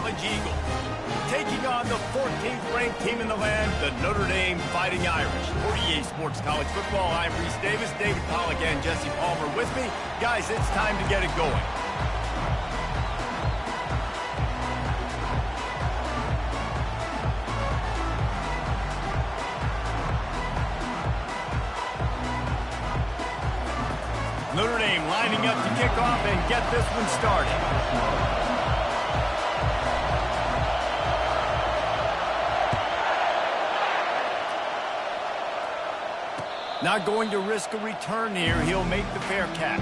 College Eagles. Taking on the 14th ranked team in the land, the Notre Dame Fighting Irish. For EA Sports College Football, I'm Reese Davis, David Pollack, and Jesse Palmer with me. Guys, it's time to get it going. Notre Dame lining up to kick off and get this one started. Not going to risk a return here. He'll make the fair catch.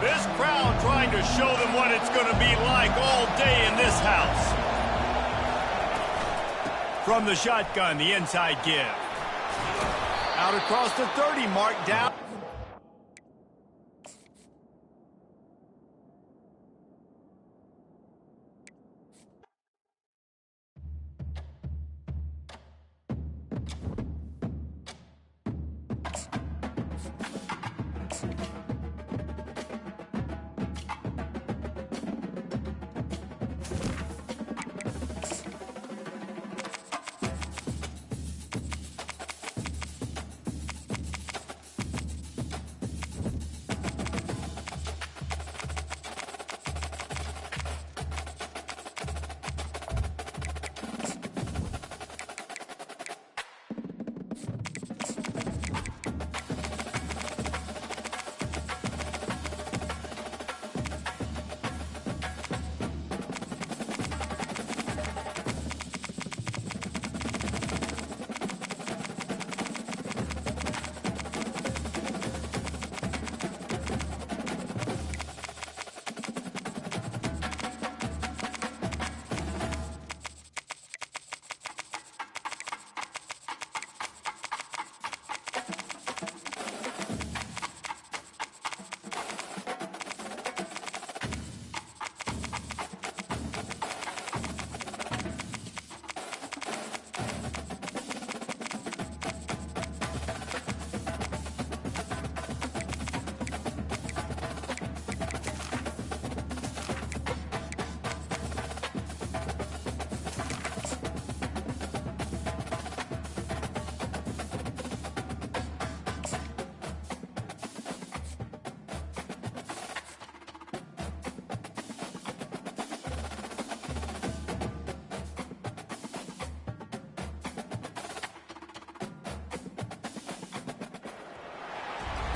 This crowd trying to show them what it's going to be like all day in this house. From the shotgun, the inside give. Out across the 30, mark down.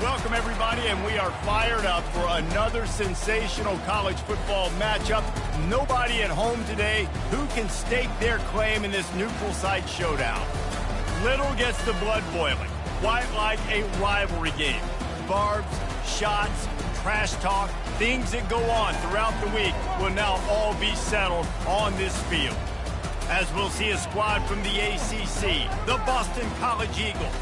Welcome, everybody, and we are fired up for another sensational college football matchup. Nobody at home today who can stake their claim in this neutral site showdown. Little gets the blood boiling, quite like a rivalry game. Barbs, shots, trash talk, things that go on throughout the week will now all be settled on this field. As we'll see a squad from the ACC, the Boston College Eagles,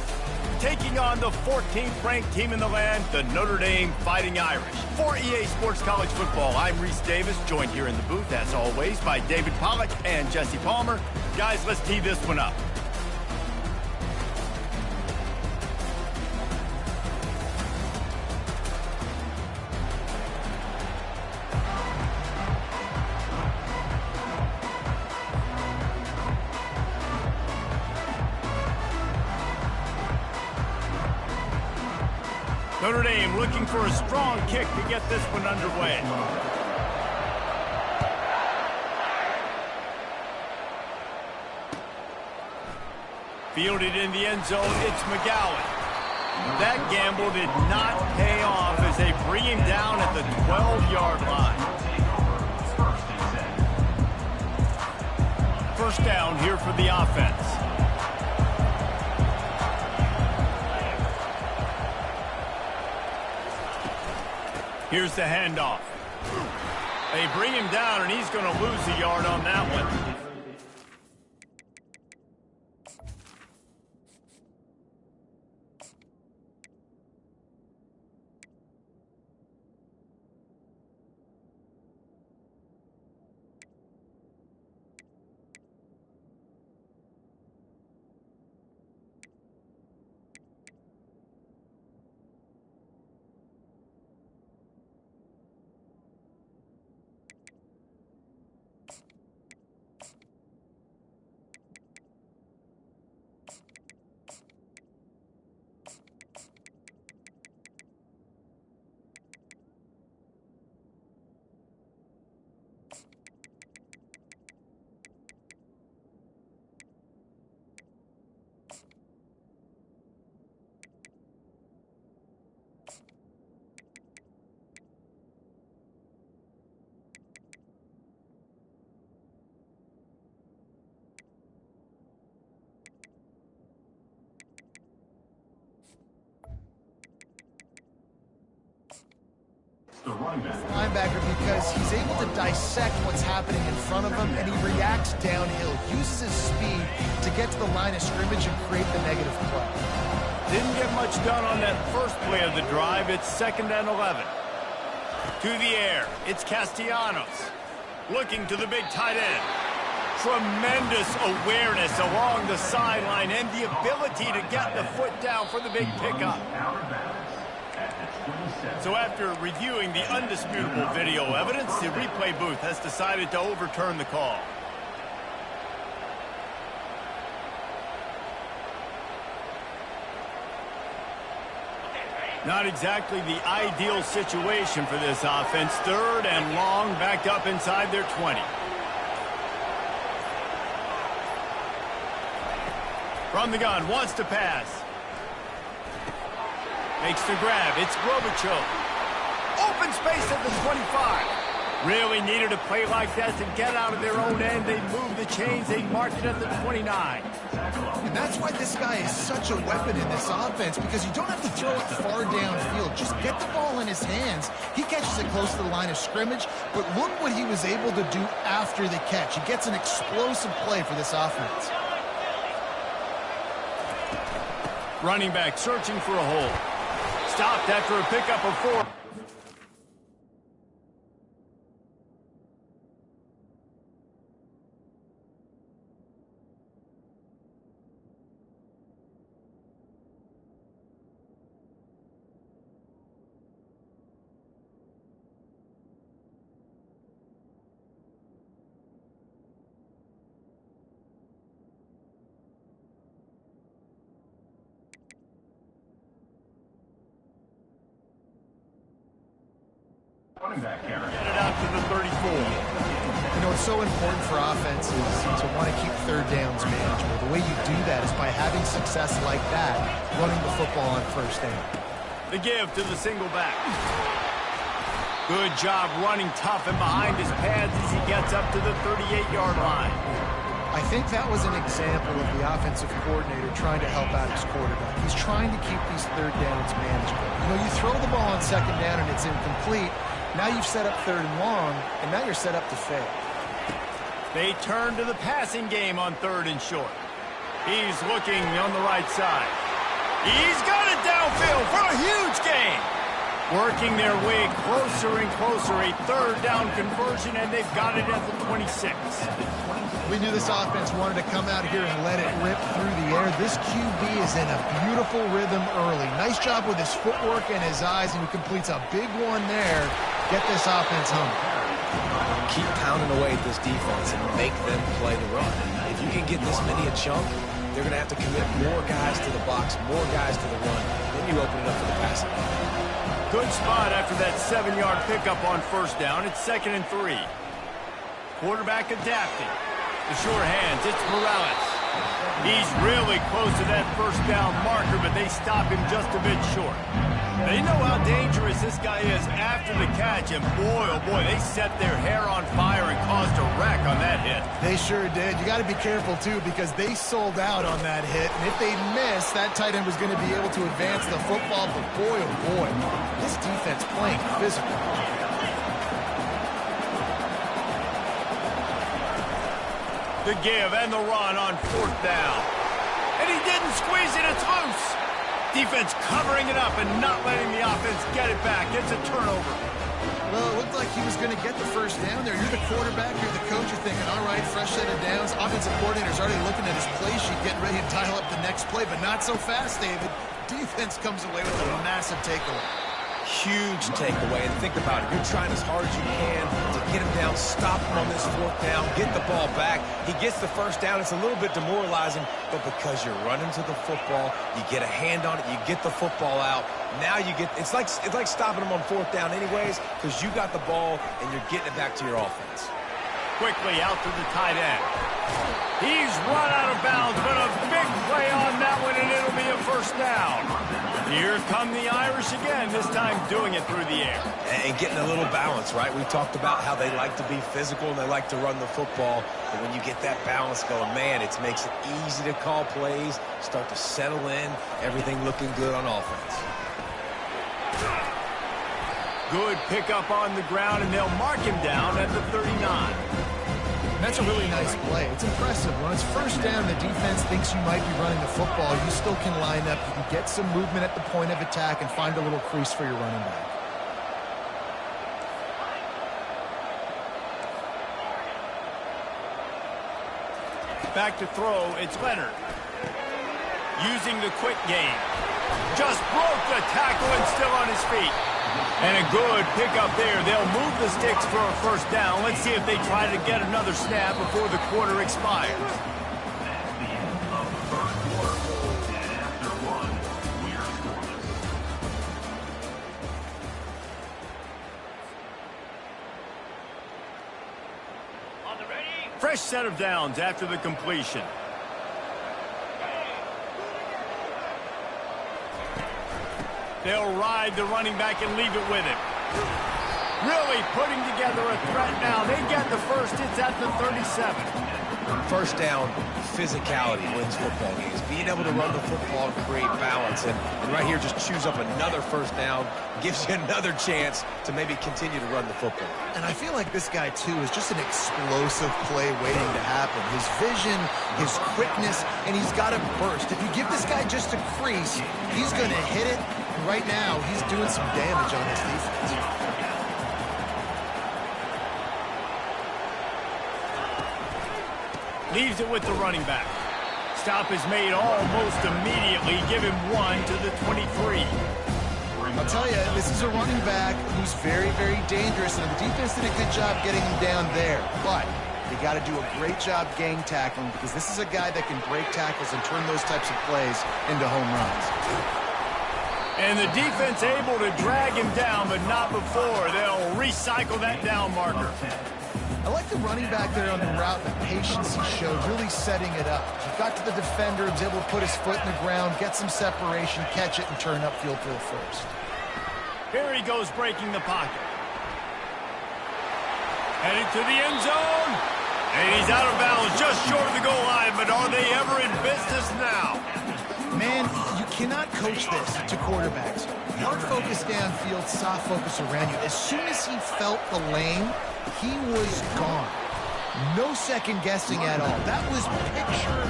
taking on the 14th ranked team in the land, the Notre Dame Fighting Irish. For EA Sports College Football, I'm Reese Davis, joined here in the booth, as always, by David Pollack and Jesse Palmer. Guys, let's tee this one up. Notre Dame looking for a strong kick to get this one underway. Fielded in the end zone, it's McGowan. That gamble did not pay off as they bring him down at the 12-yard line. First down here for the offense. Here's the handoff. They bring him down, and he's going to lose a yard on that one. Linebacker, because he's able to dissect what's happening in front of him, and he reacts downhill, uses his speed to get to the line of scrimmage and create the negative play. Didn't get much done on that first play of the drive. It's 2nd and 11. To the air, it's Castellanos. Looking to the big tight end. Tremendous awareness along the sideline and the ability to get the foot down for the big pickup. So after reviewing the undisputable video evidence, the replay booth has decided to overturn the call. Not exactly the ideal situation for this offense. 3rd and long, backed up inside their 20. From the gun, wants to pass. Makes the grab. It's Gorbachev. Open space at the 25. Really needed a play like that to get out of their own end. They moved the chains. They marked it at the 29. And that's why this guy is such a weapon in this offense, because you don't have to throw it far downfield. Just get the ball in his hands. He catches it close to the line of scrimmage, but look what he was able to do after the catch. He gets an explosive play for this offense. Running back searching for a hole. Stopped after a pickup of 4. Get it out to the 34. You know, it's so important for offenses to want to keep 3rd downs manageable. The way you do that is by having success like that, running the football on 1st down. The give to the single back. Good job running tough and behind his pads as he gets up to the 38-yard line. I think that was an example of the offensive coordinator trying to help out his quarterback. He's trying to keep these 3rd downs manageable. You know, you throw the ball on 2nd down and it's incomplete. Now you've set up 3rd and long, and now you're set up to fail. They turn to the passing game on 3rd and short. He's looking on the right side. He's got it downfield for a huge gain. Working their way closer and closer, a 3rd down conversion, and they've got it at the 26. We knew this offense wanted to come out here and let it rip through the air. This QB is in a beautiful rhythm early. Nice job with his footwork and his eyes, and he completes a big one there. Get this offense home. Keep pounding away at this defense and make them play the run. If you can get this many a chunk, they're going to have to commit more guys to the box, more guys to the run. Then you open it up for the passing. Good spot after that 7-yard pickup on 1st down. It's 2nd and 3. Quarterback adapting. The short hands, it's Morales. He's really close to that 1st down marker, but they stop him just a bit short. They know how dangerous this guy is after the catch, and boy, oh boy, they set their hair on fire and caused a wreck on that hit. They sure did. You got to be careful, too, because they sold out on that hit, and if they miss, that tight end was going to be able to advance the football, but boy, oh boy, this defense playing physical. The give and the run on 4th down. And he didn't squeeze it, it's loose. Defense covering it up and not letting the offense get it back. It's a turnover. Well, it looked like he was going to get the 1st down there. You're the quarterback, you're the coach, you're thinking, all right, fresh set of downs. Offensive coordinator's already looking at his play sheet, getting ready to dial up the next play, but not so fast, David. Defense comes away with a massive takeaway. Huge takeaway, and think about it. You're trying as hard as you can to get him down, stop him on this 4th down, get the ball back. He gets the 1st down. It's a little bit demoralizing, but because you're running to the football, you get a hand on it, you get the football out. Now you get, it's like stopping him on 4th down anyways, because you got the ball and you're getting it back to your offense. Quickly out to the tight end. He's run out of bounds, but a big play on that one, and it'll be a 1st down. Here come the Irish again, this time doing it through the air. And getting a little balance, right? We talked about how they like to be physical and they like to run the football. But when you get that balance going, man, it makes it easy to call plays, start to settle in, everything looking good on offense. good pickup on the ground, and they'll mark him down at the 39. That's a really nice play. It's impressive. When it's first down, the defense thinks you might be running the football. You still can line up. You can get some movement at the point of attack and find a little crease for your running back. Back to throw, it's Leonard. Using the quick game. Just broke the tackle and still on his feet. And a good pickup there. They'll move the sticks for a first down. Let's see if they try to get another snap before the quarter expires. Fresh set of downs after the completion. They'll ride the running back and leave it with him. Really putting together a threat now. They get the first. It's at the 37. First down, physicality wins football games. Being able to run the football and create balance. And right here, just choose up another first down. Gives you another chance to maybe continue to run the football. And I feel like this guy, too, is just an explosive play waiting to happen. His vision, his quickness, and he's got a burst. If you give this guy just a crease, he's going to hit it. And right now, he's doing some damage on this defense. Leaves it with the running back. Stop is made almost immediately. Give him 1 to the 23. I'll tell you, this is a running back who's very, very dangerous, and the defense did a good job getting him down there. But they got to do a great job gang tackling, because this is a guy that can break tackles and turn those types of plays into home runs. And the defense able to drag him down, but not before. They'll recycle that down marker. I like the running back there on the route, the patience he showed, really setting it up. He got to the defender, was able to put his foot in the ground, get some separation, catch it, and turn upfield for the first. Here he goes, breaking the pocket. Heading to the end zone. And he's out of bounds, just short of the goal line, but are they ever in business now? Man, you cannot coach this to quarterbacks. Hard focus downfield, soft focus around you. As soon as he felt the lane, he was gone. No second guessing at all. That was picture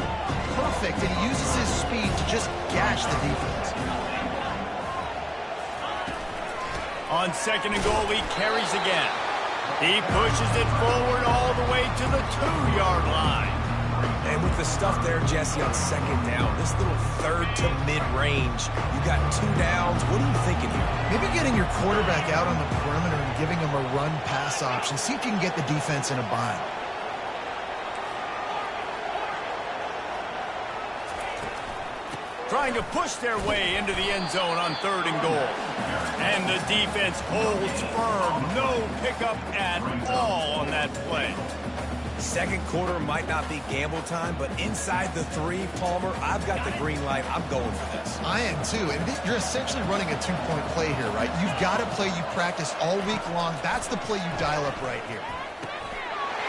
perfect, and he uses his speed to just gash the defense. On second and goal, he carries again. He pushes it forward all the way to the 2-yard line. And with the stuff there, Jesse, on second down, this little third to mid-range, you got 2 downs. What are you thinking here? Maybe getting your quarterback out on the perimeter and giving him a run-pass option. See if you can get the defense in a bind. Trying to push their way into the end zone on third and goal. And the defense holds firm. No pickup at all on that play. Second quarter might not be gamble time, but inside the 3, Palmer, I've got the green light. I'm going for this. I am too. And you're essentially running a 2-point play here, right? You've got a play you practice all week long. That's the play you dial up right here.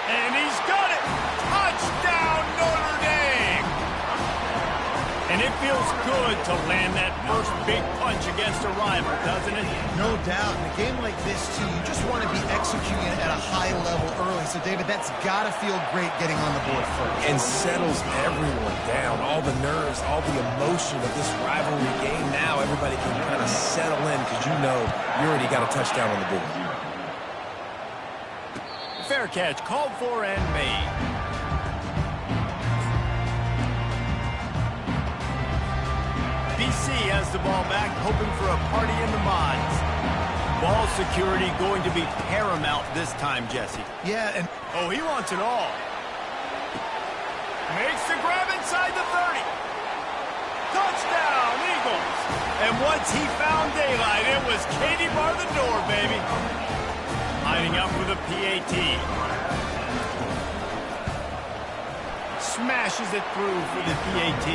And he's got it. Touchdown, Notre Dame. And it feels good to land that first big punch against a rival, doesn't it? No doubt. In a game like this, too, you just want to be executing it at a high level early. So, David, that's got to feel great getting on the board first. And settles everyone down. All the nerves, all the emotion of this rivalry game. Now everybody can kind of settle in because you know you already got a touchdown on the board. Fair catch, called for and made. BC has the ball back, hoping for a party in the mods. Ball security going to be paramount this time, Jesse. Yeah, and... Oh, he wants it all. Makes the grab inside the 30. Touchdown, Eagles. And once he found daylight, it was Katie bar the door, baby. Lining up with a PAT. Smashes it through for the PAT.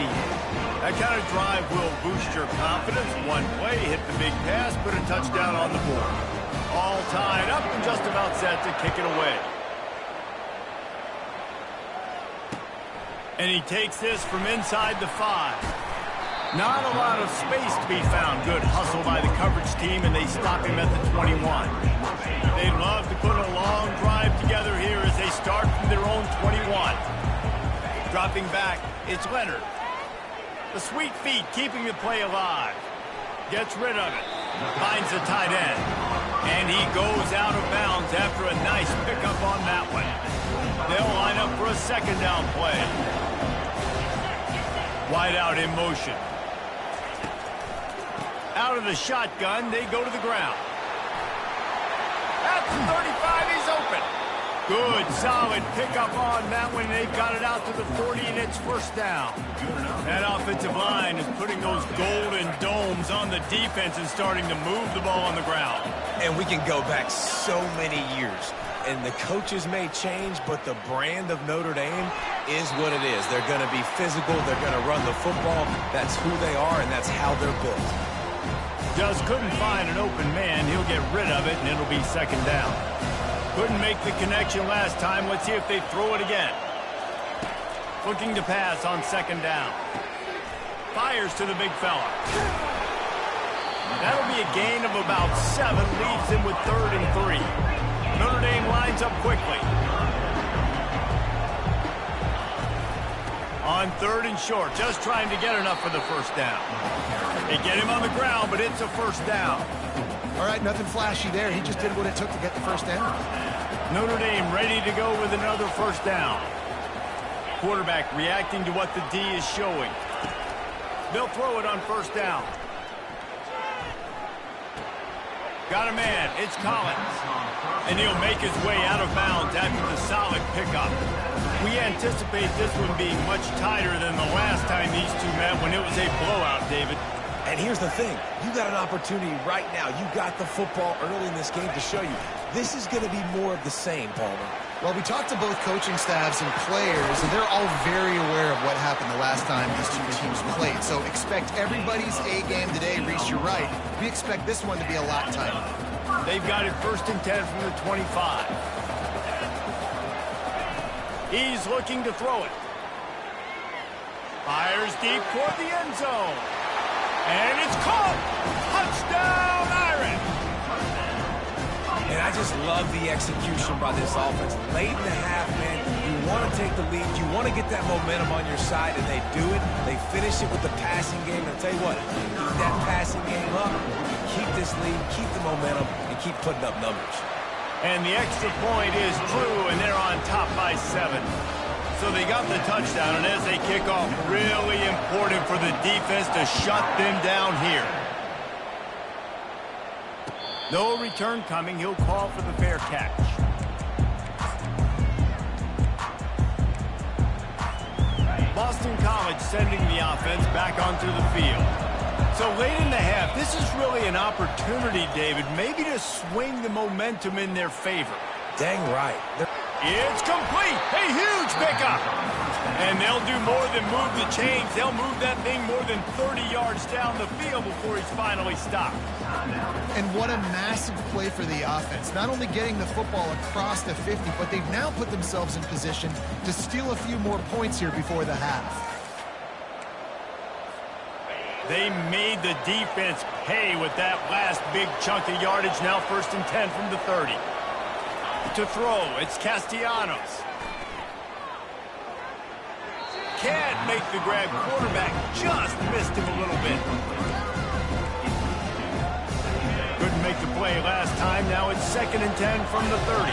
That kind of drive will boost your confidence. One play, hit the big pass, put a touchdown on the board. All tied up and just about set to kick it away. And he takes this from inside the 5. Not a lot of space to be found. Good hustle by the coverage team, and they stop him at the 21. They'd love to put a long drive together here as they start from their own 21. Dropping back, it's Leonard. The sweet feet keeping the play alive. Gets rid of it. Finds the tight end. And he goes out of bounds after a nice pickup on that one. They'll line up for a second down play. Wide out in motion. Out of the shotgun, they go to the ground. At the 35, he's open. Good, solid pickup on that one. They've got it out to the 40, and it's first down. That offensive line is putting those golden domes on the defense and starting to move the ball on the ground. And we can go back so many years. And the coaches may change, but the brand of Notre Dame is what it is. They're going to be physical. They're going to run the football. That's who they are, and that's how they're built. Just couldn't find an open man. He'll get rid of it, and it'll be second down. Couldn't make the connection last time. Let's see if they throw it again. Looking to pass on second down. Fires to the big fella. That'll be a gain of about 7. Leaves him with 3rd and 3. Notre Dame lines up quickly. On 3rd and short, just trying to get enough for the first down. They get him on the ground, but it's a first down. All right, nothing flashy there. He just did what it took to get the first down. Notre Dame ready to go with another first down. Quarterback reacting to what the D is showing. They'll throw it on first down. Got a man. It's Collins. And he'll make his way out of bounds after the solid pickup. We anticipate this one being much tighter than the last time these two met when it was a blowout, David. And here's the thing. You got an opportunity right now. You got the football early in this game to show you. This is going to be more of the same, Palmer. Well, we talked to both coaching staffs and players, and they're all very aware of what happened the last time these two teams played. So expect everybody's A game today. Reese, you're right. We expect this one to be a lot tighter. They've got it 1st and 10 from the 25. He's looking to throw it. Fires deep toward the end zone. And it's caught. Touchdown, Iron. And I just love the execution by this offense. Late in the half, man, you want to take the lead. You want to get that momentum on your side, and they do it. They finish it with the passing game. And I'll tell you what, keep that passing game up, keep this lead, keep the momentum, and keep putting up numbers. And the extra point is true, and they're on top by 7. So they got the touchdown, and as they kick off, really important for the defense to shut them down here. No return coming. He'll call for the fair catch. Boston College sending the offense back onto the field. So late in the half, this is really an opportunity, David, maybe to swing the momentum in their favor. Dang right. It's complete. A huge pickup. And they'll do more than move the chains. They'll move that thing more than 30 yards down the field before he's finally stopped. And what a massive play for the offense. Not only getting the football across the 50, but they've now put themselves in position to steal a few more points here before the half. They made the defense pay with that last big chunk of yardage. Now 1st and 10 from the 30. To throw, it's Castellanos. Can't make the grab. Quarterback just missed him a little bit. Couldn't make the play last time. Now it's 2nd and 10 from the 30.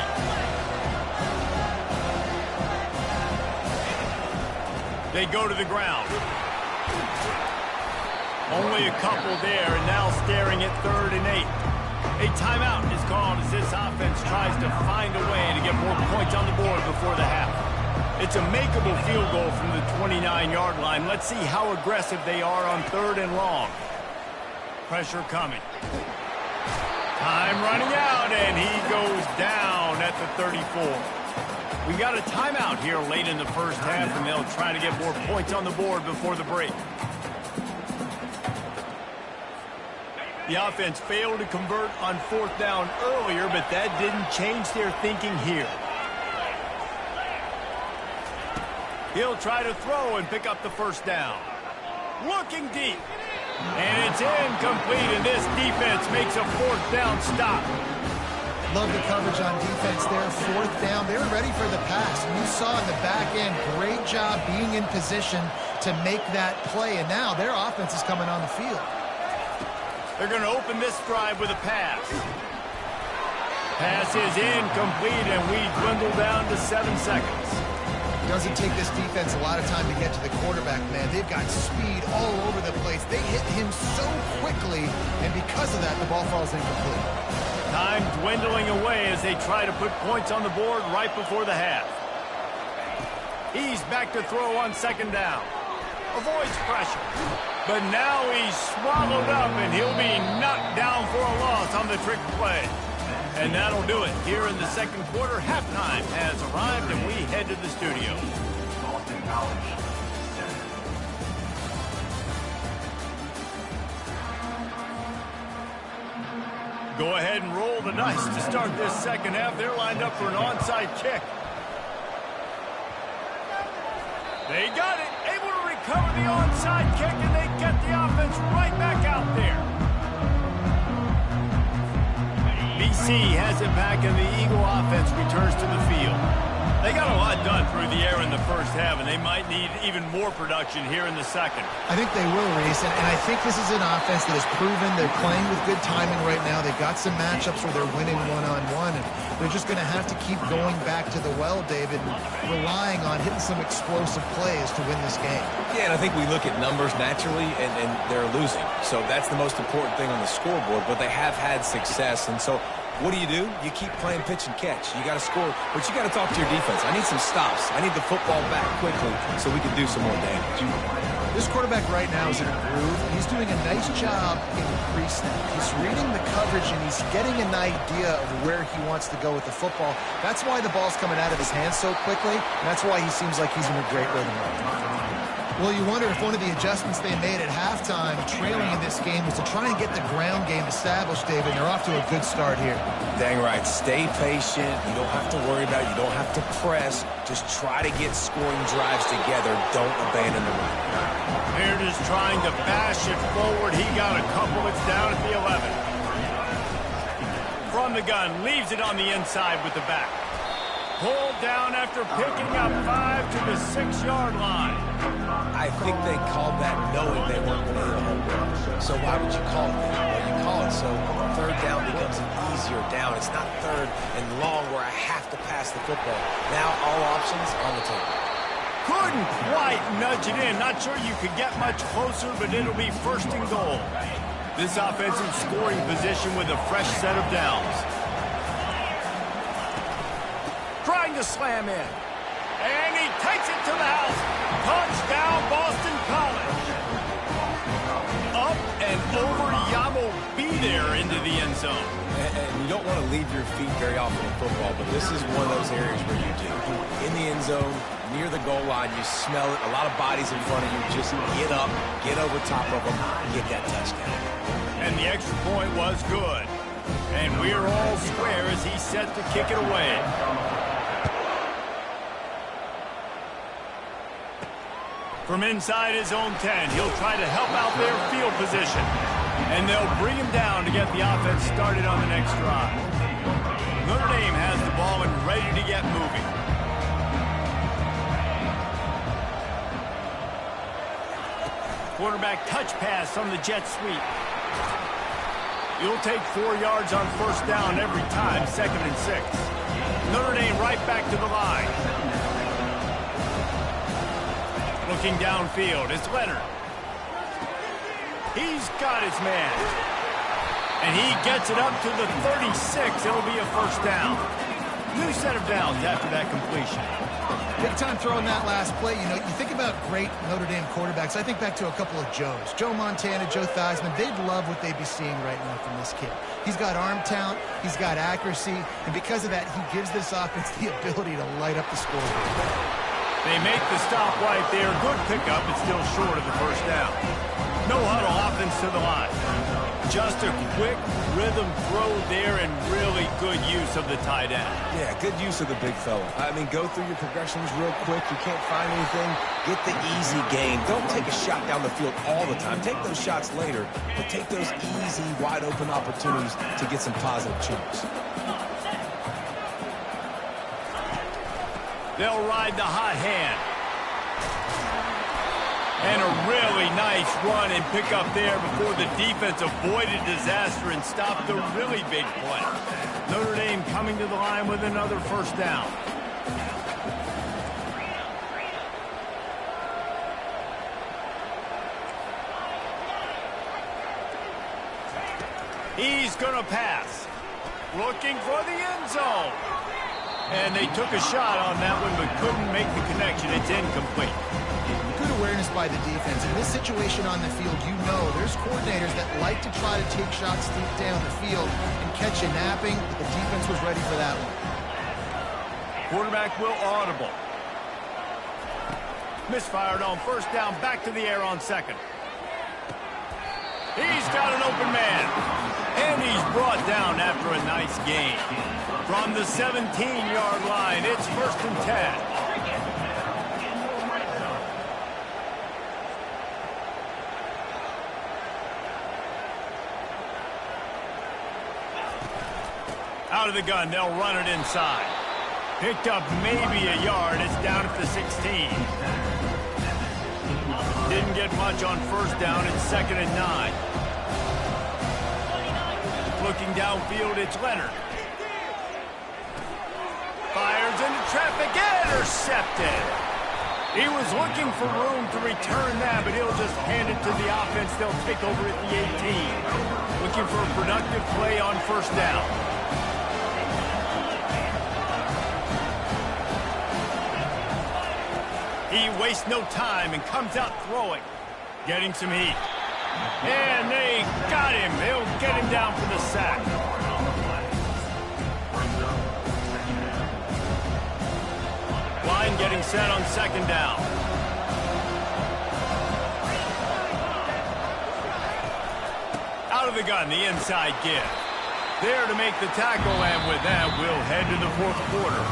They go to the ground. Only a couple there, and now staring at 3rd and 8. A timeout is called as this offense tries to find a way to get more points on the board before the half. It's a makeable field goal from the 29-yard line. Let's see how aggressive they are on 3rd and long. Pressure coming. Time running out, and he goes down at the 34. We got a timeout here late in the first half, and they'll try to get more points on the board before the break. The offense failed to convert on 4th down earlier, but that didn't change their thinking here. He'll try to throw and pick up the first down. looking deep. And it's incomplete, and this defense makes a fourth down stop. Love the coverage on defense there. Fourth down. They were ready for the pass. And you saw in the back end, great job being in position to make that play. And now their offense is coming on the field. They're going to open this drive with a pass. Pass is incomplete, and we dwindle down to 7 seconds. Doesn't take this defense a lot of time to get to the quarterback, man. They've got speed all over the place. They hit him so quickly, and because of that, the ball falls incomplete. Time dwindling away as they try to put points on the board right before the half. He's back to throw on second down. Avoids pressure. But now he's swallowed up, and he'll be knocked down for a loss on the trick play. And that'll do it. Here in the second quarter, halftime has arrived, and we head to the studio. Boston College. Go ahead and roll the dice to start this second half. They're lined up for an onside kick. They got it. Able to recover the onside kick, and they get the offense right back out there. BC has it back, and the Eagle offense returns to the field. They got a lot done through the air in the first half, and they might need even more production here in the second. I think they will, Reese, and I think this is an offense that has proven they're playing with good timing right now. They've got some matchups where they're winning one-on-one, and they're just going to have to keep going back to the well, David, and relying on hitting some explosive plays to win this game. Yeah, and I think we look at numbers naturally, and they're losing. So that's the most important thing on the scoreboard, but they have had success, and so what do? You keep playing pitch and catch. You got to score, but you got to talk to your defense. I need some stops. I need the football back quickly so we can do some more damage. This quarterback right now is in a groove. He's doing a nice job in the pre-snap. He's reading the coverage, and he's getting an idea of where he wants to go with the football. That's why the ball's coming out of his hands so quickly, and that's why he seems like he's in a great rhythm right now. Well, you wonder if one of the adjustments they made at halftime, trailing in this game, was to try and get the ground game established, David. They're off to a good start here. Dang right. Stay patient. You don't have to worry about it. You don't have to press. Just try to get scoring drives together. Don't abandon the run. Beard is trying to bash it forward. He got a couple. It's down at the 11. From the gun, leaves it on the inside with the back. Pulled down after picking up 5 to the 6-yard line. I think they called that knowing they weren't going to hit a home run. So why would you call it that? Well, you call it so third down becomes an easier down. It's not third and long where I have to pass the football. Now all options on the table. Couldn't quite nudge it in. Not sure you could get much closer, but it'll be first and goal. This offensive scoring position with a fresh set of downs. Trying to slam in. And he takes it to the house. Touchdown, Boston College. Up and over Yamo be there into the end zone. And you don't want to leave your feet very often in football, but this is one of those areas where you do. In the end zone, near the goal line, you smell it. A lot of bodies in front of you. Just get up, get over top of them, get that touchdown. And the extra point was good. And we're all square as he's set to kick it away. From inside his own 10, he'll try to help out their field position. And they'll bring him down to get the offense started on the next drive. Notre Dame has the ball and ready to get moving. Quarterback touch pass on the jet sweep. You'll take 4 yards on first down every time, 2nd and 6. Notre Dame right back to the line. Looking downfield, it's Leonard. He's got his man. And he gets it up to the 36. It'll be a first down. New set of downs after that completion. Big time throwing that last play. You know, you think about great Notre Dame quarterbacks. I think back to a couple of Joes. Joe Montana, Joe Theismann. They'd love what they'd be seeing right now from this kid. He's got arm talent. He's got accuracy. And because of that, he gives this offense the ability to light up the scoreboard. They make the stop right there. Good pickup. It's still short of the first down. No huddle offense to the line. Just a quick rhythm throw there and really good use of the tight end. Yeah, good use of the big fella. I mean, go through your progressions real quick. You can't find anything. Get the easy gain. Don't take a shot down the field all the time. Take those shots later, but take those easy, wide-open opportunities to get some positive chunks. They'll ride the hot hand. And a really nice run and pick up there before the defense avoided disaster and stopped the really big play. Notre Dame coming to the line with another first down. He's going to pass. Looking for the end zone. And they took a shot on that one but couldn't make the connection. It's incomplete. Good awareness by the defense. In this situation on the field, you know there's coordinators that like to try to take shots deep down the field and catch you napping. The defense was ready for that one. Quarterback will audible. Misfired on first down, back to the air on second. He's got an open man. And he's brought down after a nice gain. From the 17-yard line, it's 1st and 10. Out of the gun, they'll run it inside. Picked up maybe a yard. It's down at the 16. Didn't get much on first down. It's 2nd and 9. Looking downfield, it's Leonard. Fires into traffic, intercepted. He was looking for room to return that, but he'll just hand it to the offense. They'll take over at the 18. Looking for a productive play on first down. He wastes no time and comes out throwing. Getting some heat. And they got him. They'll get him down for the sack. Line getting set on 2nd down. Out of the gun, the inside give. There to make the tackle, and with that, we'll head to the 4th quarter.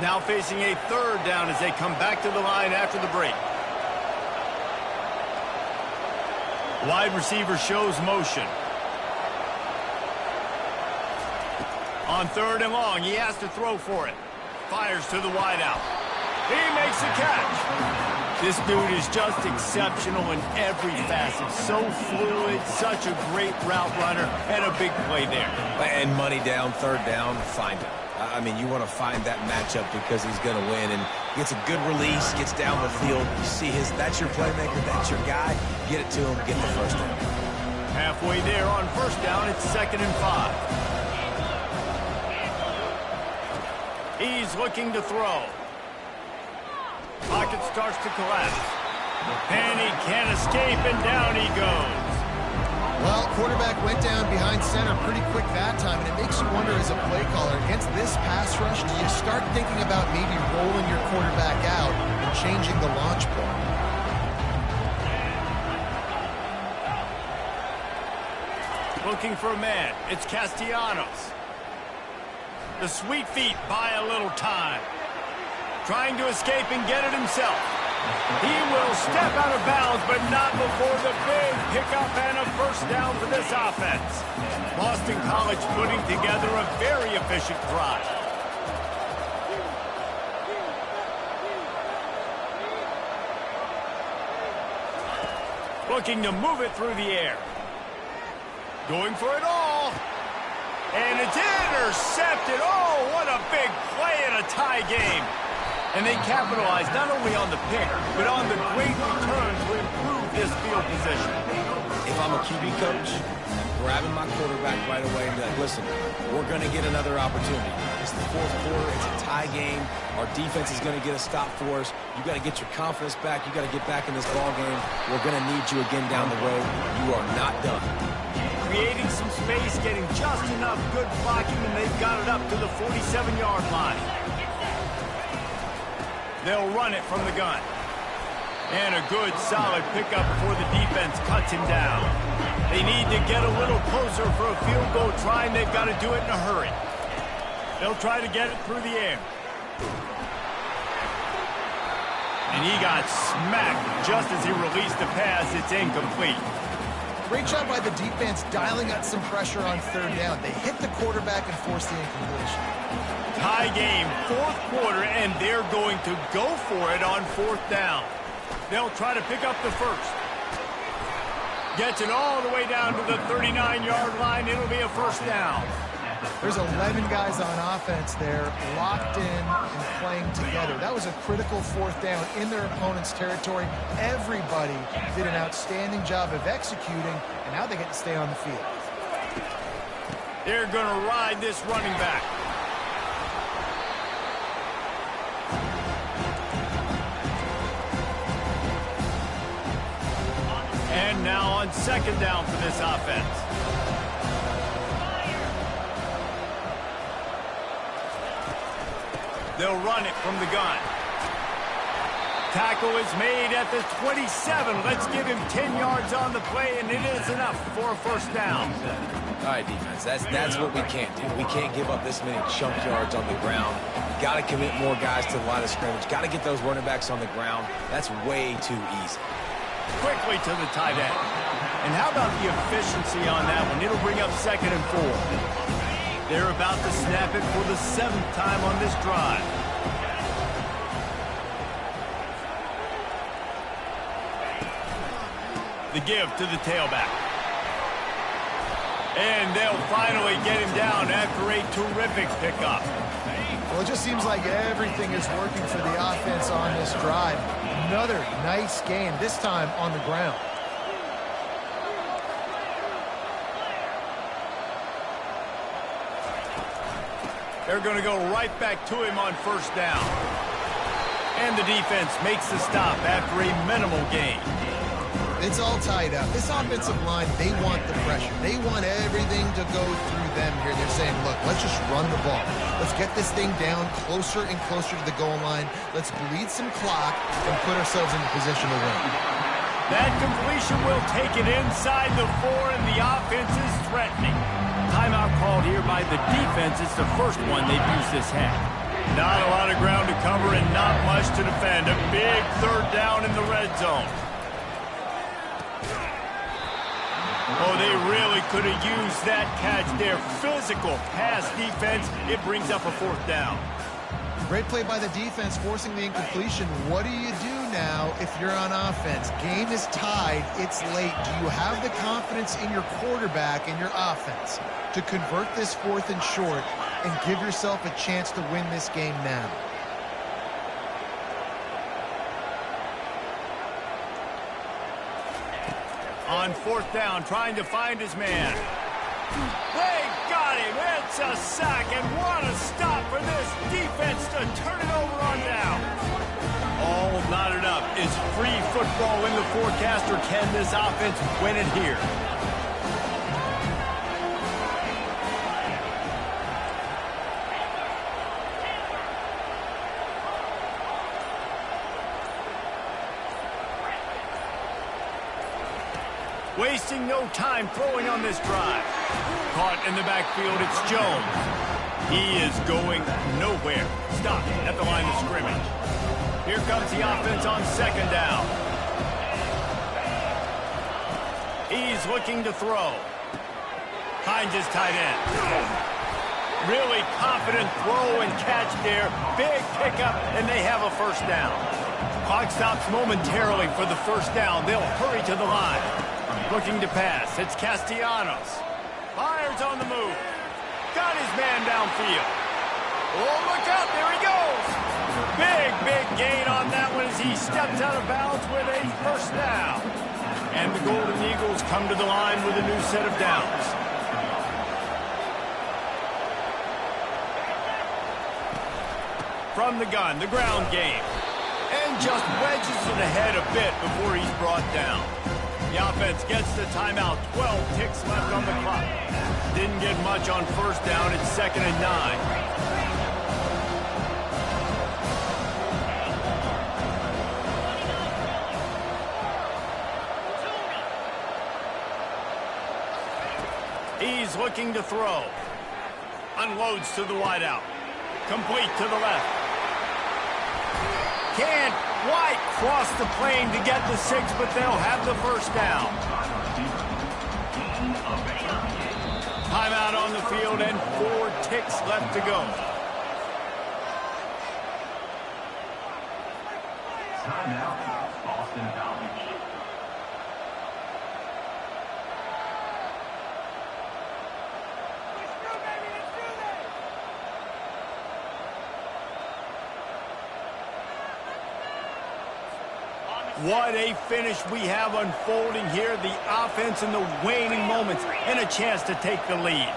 Now facing a 3rd down as they come back to the line after the break. Wide receiver shows motion. On 3rd and long, he has to throw for it. Fires to the wideout. He makes the catch. This dude is just exceptional in every facet. So fluid, such a great route runner, and a big play there. And money down, 3rd down, find him. I mean, you want to find that matchup because he's going to win, and gets a good release, gets down the field. You see that's your playmaker, that's your guy. Get it to him, get the first down. Halfway there on first down, it's 2nd and 5. He's looking to throw. Pocket starts to collapse. And he can't escape, and down he goes. Well, quarterback went down behind center pretty quick that time, and it makes you wonder as a play caller, against this pass rush, do you start thinking about maybe rolling your quarterback out and changing the launch point? Looking for a man. It's Castellanos. The sweet feet buy a little time. Trying to escape and get it himself. He will step out of bounds, but not before the big pickup and a first down for this offense. Boston College putting together a very efficient drive. Looking to move it through the air. Going for it all. And it's intercepted. Oh, what a big play in a tie game. And they capitalized not only on the pick, but on the great return to improve this field position. If I'm a QB coach, grabbing my quarterback right away and be like, listen, we're going to get another opportunity. It's the 4th quarter. It's a tie game. Our defense is going to get a stop for us. You got to get your confidence back. You got to get back in this ball game. We're going to need you again down the road. You are not done. creating some space, getting just enough good blocking, and they've got it up to the 47-yard line. They'll run it from the gun. And a good, solid pickup before the defense cuts him down. They need to get a little closer for a field goal try, and they've got to do it in a hurry. They'll try to get it through the air. And he got smacked just as he released the pass. It's incomplete. Great job by the defense dialing up some pressure on third down. They hit the quarterback and forced the incompletion. Tie game, fourth quarter, and they're going to go for it on fourth down. They'll try to pick up the first. Gets it all the way down to the 39-yard line. It'll be a first down. There's 11 guys on offense there locked in and playing together. That was a critical fourth down in their opponent's territory. Everybody did an outstanding job of executing, and now they get to stay on the field. They're going to ride this running back. And now on second down for this offense. They'll run it from the gun. Tackle is made at the 27. Let's give him 10 yards on the play, and it is enough for a first down. All right, defense, that's what we can't do. We can't give up this many chunk yards on the ground. Got to commit more guys to the line of scrimmage. Got to get those running backs on the ground. That's way too easy. Quickly to the tight end. And how about the efficiency on that one? It'll bring up 2nd and 4. They're about to snap it for the 7th time on this drive. The give to the tailback. And they'll finally get him down after a terrific pickup. Well, it just seems like everything is working for the offense on this drive. Another nice game, this time on the ground. They're going to go right back to him on first down. And the defense makes the stop after a minimal gain. It's all tied up. This offensive line, they want the pressure. They want everything to go through them here. They're saying, look, let's just run the ball. Let's get this thing down closer and closer to the goal line. Let's bleed some clock and put ourselves in a position to win. That completion will take it inside the 4, and the offense is threatening. Timeout called here by the defense. It's the first one they've used this half. Not a lot of ground to cover and not much to defend. A big third down in the red zone. Oh, they really could have used that catch there. Physical pass defense. It brings up a fourth down. Great play by the defense, forcing the incompletion. What do you do now if you're on offense? Game is tied. It's late. Do you have the confidence in your quarterback and your offense to convert this 4th and short and give yourself a chance to win this game now? On fourth down, trying to find his man. They got him. It's a sack, and what a stop for this defense to turn it over on down. All knotted up. Is free football in the forecast, or can this offense win it here? Wasting no time throwing on this drive. Caught in the backfield, it's Jones. He is going nowhere. Stop at the line of scrimmage. Here comes the offense on second down. He's looking to throw. Finds his tight end. Really confident throw and catch there. Big pickup, and they have a first down. Clock stops momentarily for the first down. They'll hurry to the line. Looking to pass. It's Castellanos. Fires on the move. Got his man downfield. Oh, look out. There he goes. Big gain on that one as he steps out of bounds with a first down. And the Golden Eagles come to the line with a new set of downs. From the gun, the ground game. And just wedges it ahead a bit before he's brought down. The offense gets the timeout. 12 ticks left on the clock. Didn't get much on first down. It's 2nd and 9. He's looking to throw. Unloads to the wideout. Complete to the left. Can't quite cross the plane to get the 6, but they'll have the first down. Timeout on the field and 4 ticks left to go. Timeout, Boston College. What a finish we have unfolding here. The offense in the waning moments and a chance to take the lead.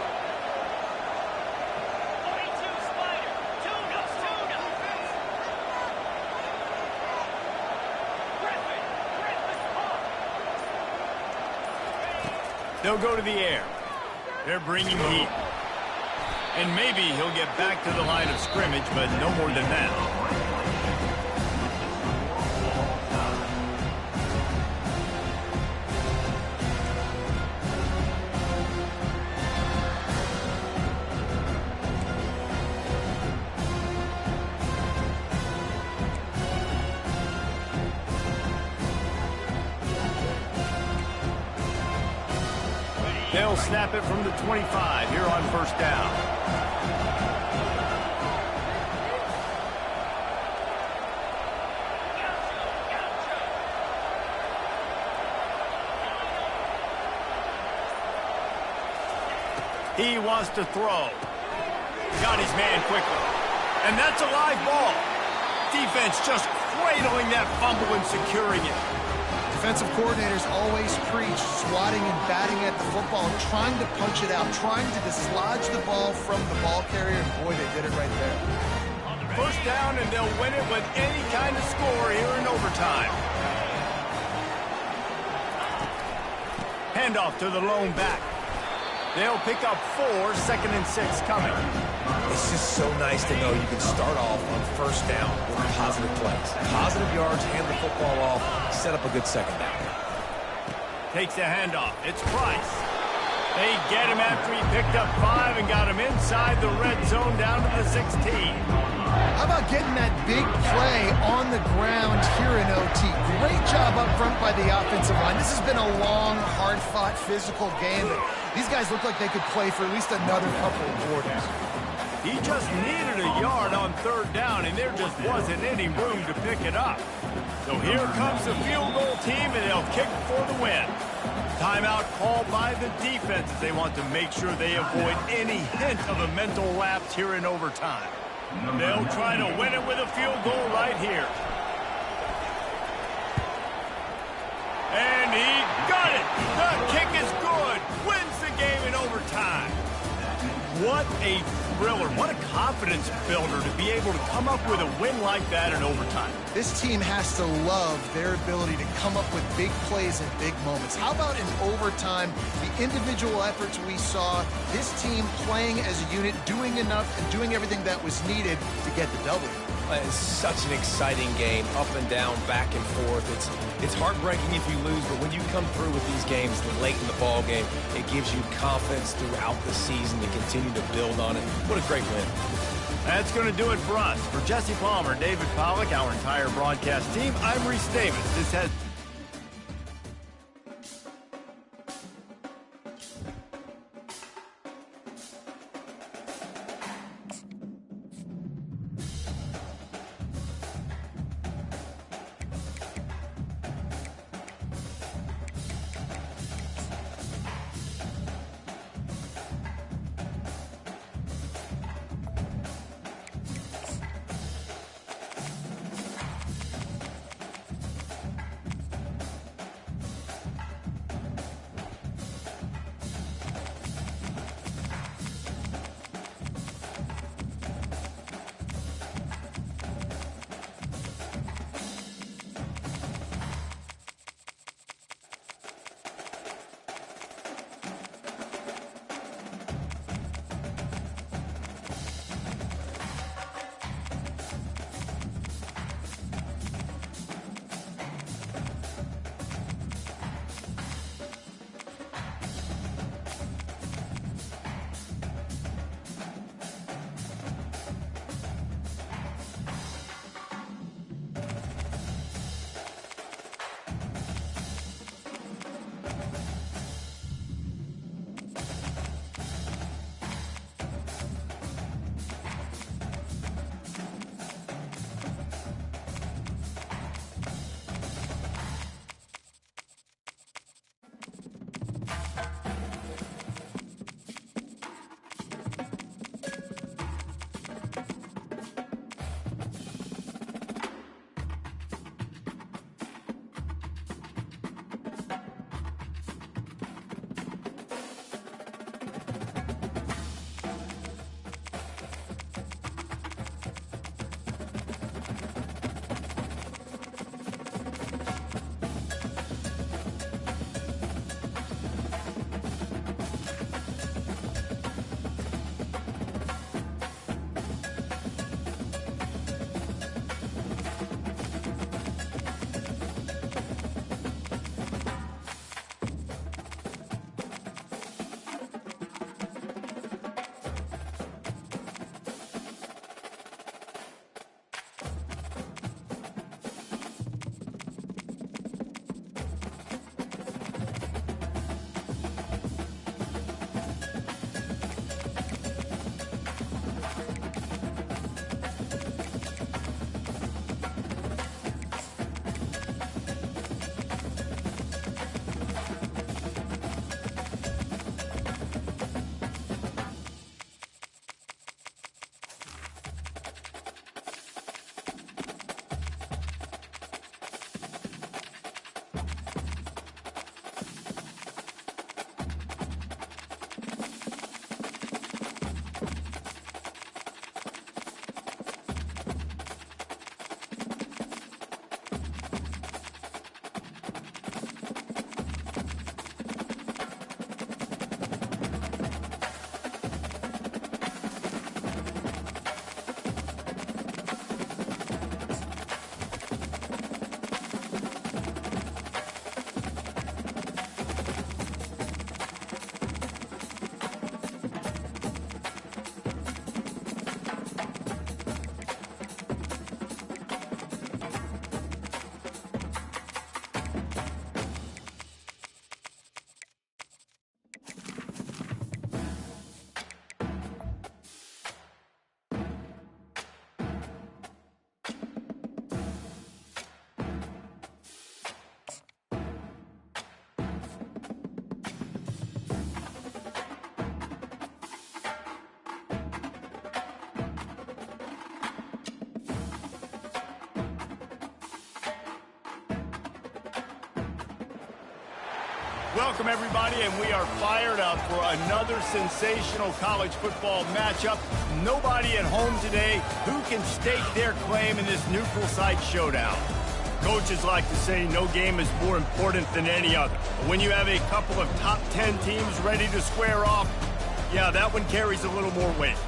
They'll go to the air. They're bringing heat. And maybe he'll get back to the line of scrimmage, but no more than that. They'll snap it from the 25 here on first down. He wants to throw. Got his man quickly. And that's a live ball. Defense just cradling that fumble and securing it. Defensive coordinators always preach swatting and batting at the football, trying to punch it out, trying to dislodge the ball from the ball carrier, and boy, they did it right there. First down, and they'll win it with any kind of score here in overtime. Handoff to the lone back. They'll pick up 4, 2nd and 6 coming. It's just so nice to know you can start off on first down with positive plays. Positive yards, hand the football off, set up a good second down. Takes the handoff. It's Price. They get him after he picked up 5 and got him inside the red zone down to the 16. How about getting that big play on the ground here in OT? Great job up front by the offensive line. This has been a long, hard-fought, physical game. These guys look like they could play for at least another couple of quarters. He just needed a yard on 3rd down, and there just wasn't any room to pick it up. So here comes the field goal team, and they'll kick for the win. Timeout called by the defense. They want to make sure they avoid any hint of a mental lapse here in overtime. They'll try to win it with a field goal right here. And he got it. The kick is good. Wins the game in overtime. What a thriller. What a confidence builder to be able to come up with a win like that in overtime. This team has to love their ability to come up with big plays and big moments. How about in overtime, the individual efforts we saw, this team playing as a unit, doing enough and doing everything that was needed to get the W. It's such an exciting game, up and down, back and forth. It's heartbreaking if you lose, but when you come through with these games late in the ball game, it gives you confidence throughout the season to continue to build on it. What a great win. That's going to do it for us. For Jesse Palmer, David Pollack, our entire broadcast team, I'm Reese Davis. This has Welcome, everybody, and we are fired up for another sensational college football matchup. Nobody at home today who can stake their claim in this neutral site showdown. Coaches like to say no game is more important than any other. But when you have a couple of top 10 teams ready to square off, yeah, that one carries a little more weight.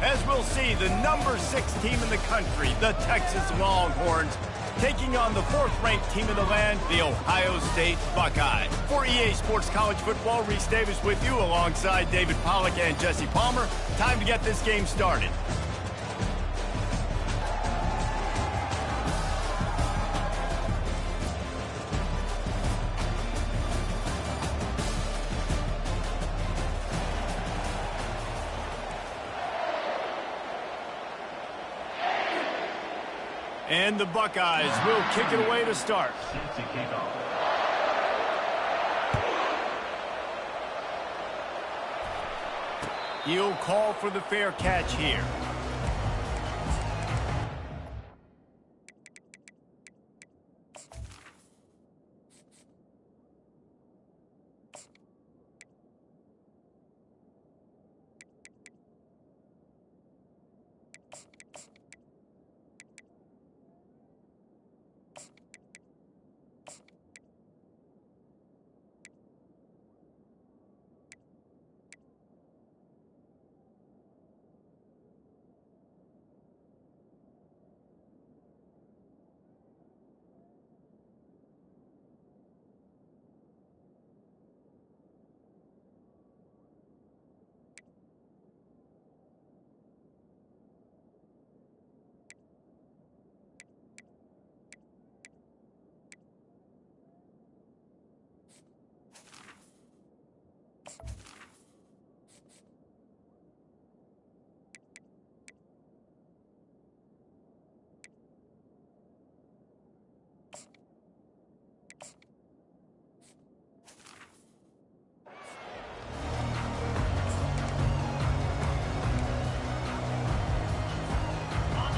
As we'll see, the number 6 team in the country, the Texas Longhorns, taking on the 4th-ranked team in the land, the Ohio State Buckeyes. For EA Sports College Football, Reese Davis with you alongside David Pollack and Jesse Palmer. Time to get this game started. And the Buckeyes will kick it away to start. Set to kick off. He'll call for the fair catch here.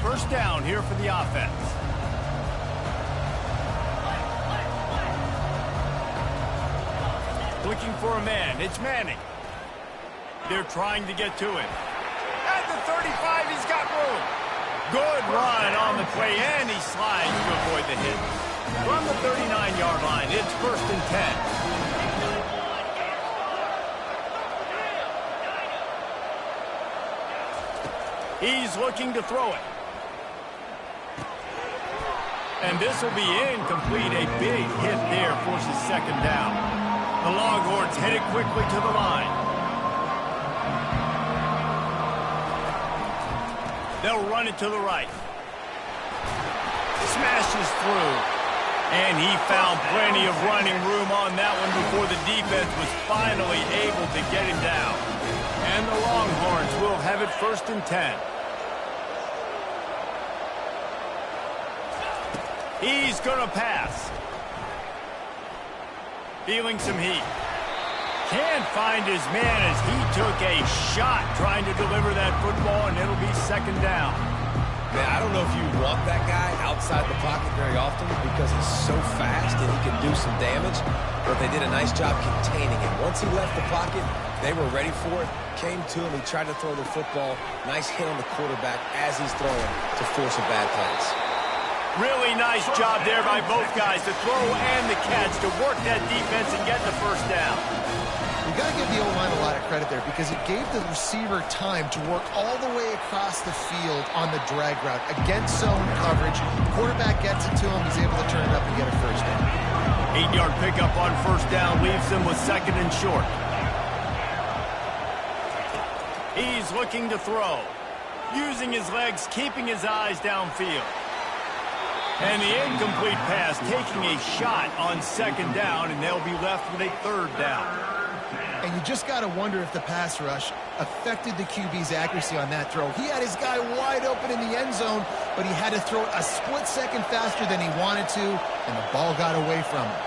First down here for the offense. Looking for a man. It's Manning. They're trying to get to him. At the 35, he's got room. Good run on the play, and he slides to avoid the hit. From the 39-yard line, it's 1st and 10. He's looking to throw it. And this will be incomplete. A big hit there forces 2nd down. The Longhorns headed quickly to the line. They'll run it to the right. Smashes through. And he found plenty of running room on that one before the defense was finally able to get him down. And the Longhorns will have it 1st and 10. He's going to pass. Feeling some heat. Can't find his man as he took a shot trying to deliver that football, and it'll be 2nd down. Man, I don't know if you want that guy outside the pocket very often because he's so fast and he can do some damage, but they did a nice job containing him. Once he left the pocket, they were ready for it, came to him, he tried to throw the football. Nice hit on the quarterback as he's throwing to force a bad pass. Really nice job there by both guys, the throw and the catch, to work that defense and get the 1st down. You got to give the O-line a lot of credit there because it gave the receiver time to work all the way across the field on the drag route against zone coverage. Quarterback gets it to him, he's able to turn it up and get a 1st down. 8-yard pickup on 1st down leaves them with 2nd and short. He's looking to throw, using his legs, keeping his eyes downfield. And the incomplete pass, taking a shot on 2nd down, and they'll be left with a 3rd down. And you just got to wonder if the pass rush affected the QB's accuracy on that throw. He had his guy wide open in the end zone, but he had to throw it a split second faster than he wanted to, and the ball got away from him.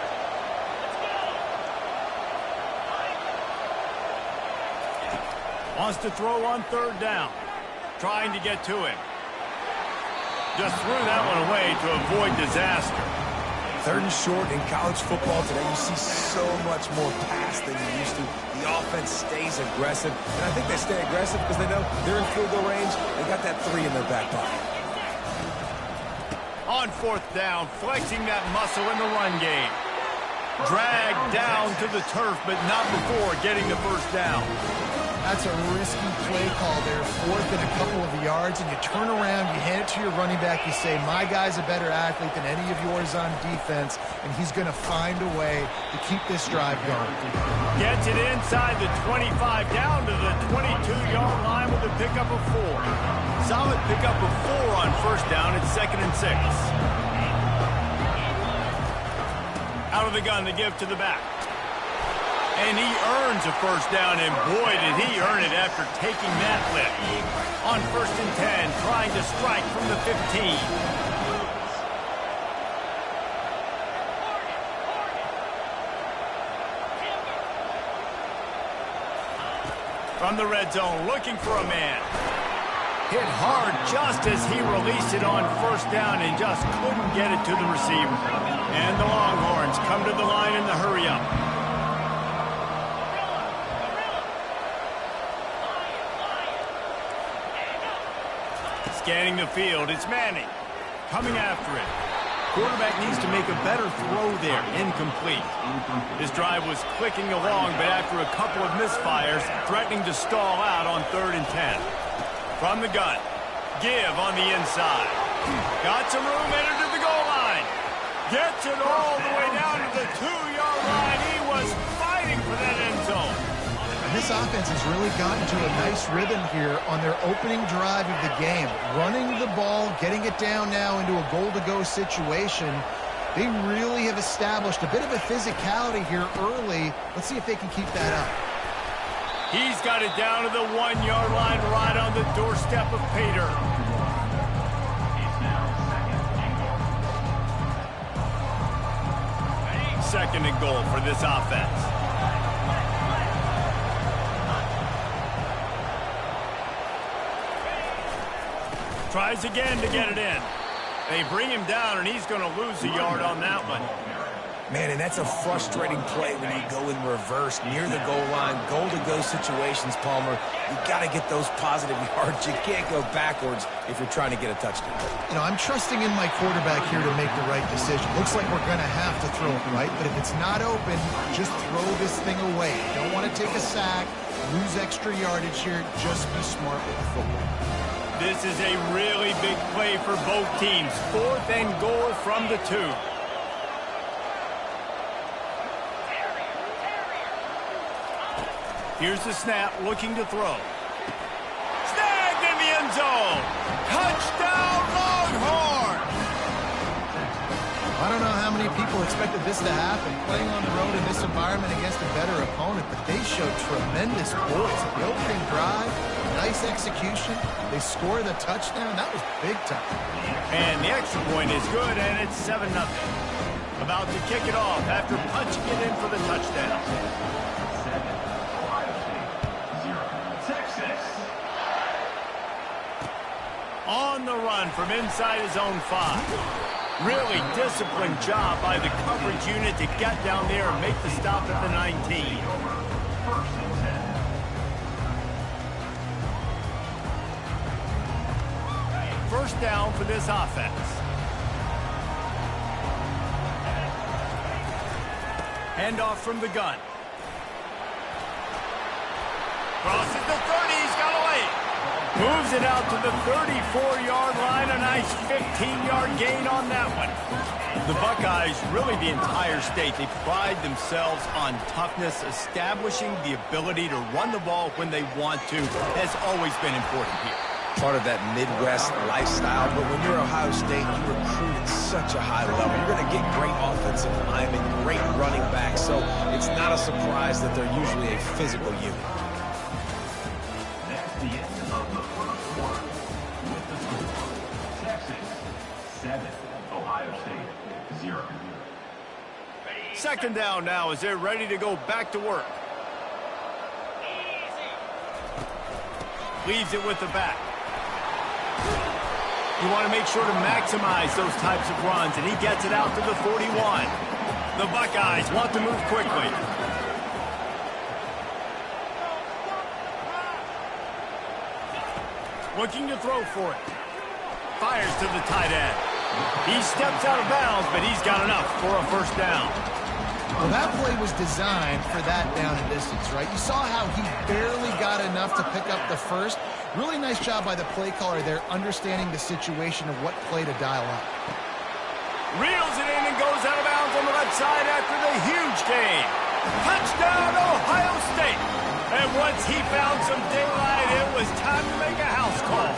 Wants to throw on 3rd down. Trying to get to him. Just threw that one away to avoid disaster. 3rd and short in college football today, you see so much more pass than you used to. The offense stays aggressive, and I think they stay aggressive because they know they're in field goal range. They got that 3 in their back pocket. On 4th down, flexing that muscle in the run game. Dragged down to the turf, but not before getting the 1st down. That's a risky play call there, 4th and a couple of yards, and you turn around, you hand it to your running back, you say, my guy's a better athlete than any of yours on defense, and he's going to find a way to keep this drive going. Gets it inside the 25, down to the 22-yard line with a pickup of 4. Solid pickup of 4 on 1st down. It's 2nd and 6. Out of the gun to give to the back. And he earns a 1st down, and boy, did he earn it after taking that lift. On 1st and 10, trying to strike from the 15. From the red zone, looking for a man. Hit hard just as he released it on 1st down and just couldn't get it to the receiver. And the Longhorns come to the line in the hurry-up. Scanning the field, it's Manning. Coming after it. Quarterback needs to make a better throw there. Incomplete. His drive was clicking along, but after a couple of misfires, threatening to stall out on 3rd and 10. From the gun. Give on the inside. Got some room, entered to the goal line. Gets it all the way down to the 2-yard line. He was fighting for that end zone. This offense has really gotten to a nice rhythm here on their opening drive of the game. Running the ball, getting it down now into a goal-to-go situation. They really have established a bit of a physicality here early. Let's see if they can keep that up. He's got it down to the 1-yard line right on the doorstep of Pater. Second and goal for this offense. Tries again to get it in. They bring him down, and he's going to lose a yard on that one. Man, and that's a frustrating play when you go in reverse near the goal line. Goal-to-go situations, Palmer. You got to get those positive yards. You can't go backwards if you're trying to get a touchdown. You know, I'm trusting in my quarterback here to make the right decision. Looks like we're going to have to throw it, right? But if it's not open, just throw this thing away. You don't want to take a sack, lose extra yardage here. Just be smart with the football. This is a really big play for both teams. 4th and goal from the 2. Here's the snap, looking to throw. Snagged in the end zone. Touchdown, Longhorns! I don't know how many people expected this to happen, playing on the road in this environment against a better opponent, but they showed tremendous poise. The opening drive, nice execution. They scored a touchdown. That was big time. And the extra point is good, and it's 7-0. About to kick it off after punching it in for the touchdown. On the run from inside his own 5. Really disciplined job by the coverage unit to get down there and make the stop at the 19. First down for this offense. Handoff from the gun. Crosses the 30, he's got away. Moves it out to the 34-yard line. A nice 15-yard gain on that one. The Buckeyes, really the entire state, they pride themselves on toughness. Establishing the ability to run the ball when they want to has always been important here. Part of that Midwest lifestyle, but when you're Ohio State, you recruit at such a high level. You're going to get great offensive linemen, great running backs, so it's not a surprise that they're usually a physical unit. That's the end of the first quarter. With the score, Texas 7, Ohio State 0. Second down now as they're ready to go back to work. Leaves it with the back. You want to make sure to maximize those types of runs, and he gets it out to the 41. The Buckeyes want to move quickly. Looking to throw for it. Fires to the tight end. He steps out of bounds, but he's got enough for a first down. Well, that play was designed for that down and distance, right? You saw how he barely got enough to pick up the first. Really nice job by the play caller there, understanding the situation of what play to dial up. Reels it in and goes out of bounds on the left side after the huge gain. Touchdown, Ohio State. And once he found some daylight, it was time to make a house call.